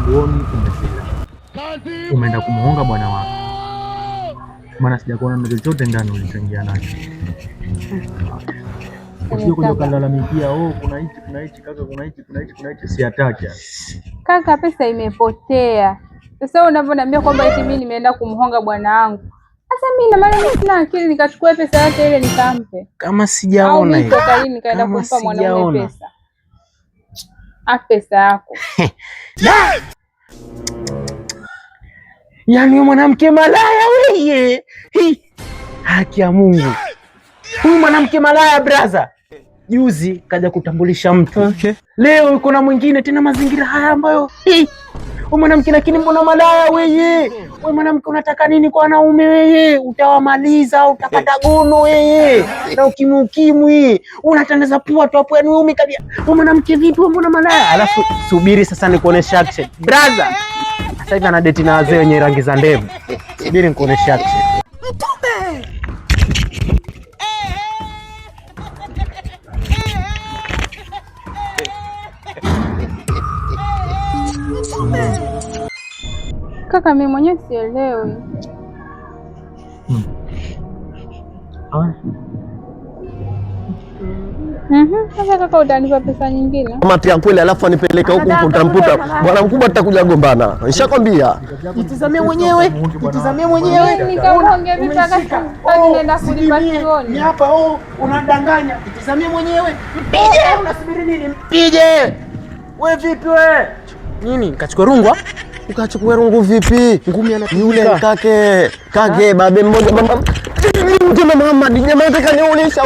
sikuoni, umefika. Umeenda kumuonga bwana wako. Maana sijakuona na chochote ndani ulichangia nacho. Usije kuja kulalamikia, kuna hichi kaka, kuna hichi siataki. Kaka, pesa imepotea. Sasa unavyoniambia kwamba eti mimi nimeenda kumhonga bwana wangu. Sasa mimi na maana mimi sina akili nikachukua pesa yake ile nikampe. Kama sijaona hiyo. Au mimi nikaenda kumpa mwanaume pesa. Pesa yako. Yaani mwanamke malaya wewe. Haki ya Mungu. Huyu mwanamke malaya brother. Juzi kaja kutambulisha mtu. Okay. Leo yuko na mwingine tena mazingira haya ambayo wewe mwanamke, lakini mbona malaya wewe? Wewe mwanamke unataka nini kwa wanaume wewe? Utawamaliza, utapata gono wewe. Na ukimwi unatandaza pua tu hapo, yani wewe umekalia. Wewe mwanamke vipi? Wewe mbona malaya? Alafu subiri sasa nikuoneshe action. Brother. Sasa hivi ana date na wazee wenye rangi za ndevu. Subiri nikuoneshe action. Kaka, mimi mwenyewe sielewi. Sasa kaka, utanipa pesa nyingine? Kama tia kweli alafu anipeleka huku utamputa. Bwana mkubwa tutakuja gombana. Nishakwambia. Jitizamie mwenyewe. Nikaongea vipi kaka? Nenda kulipa jioni. Ni hapa unadanganya. Jitizamie mwenyewe. Mpige, unasubiri nini? Mpige. Wewe vipi wewe? Nini? Kachukua rungwa? Ukachukua rungu vipi? Ngumi anapiga. Yule kake babe mmoja mama. Mtume Muhammad jamaa kaniulisha.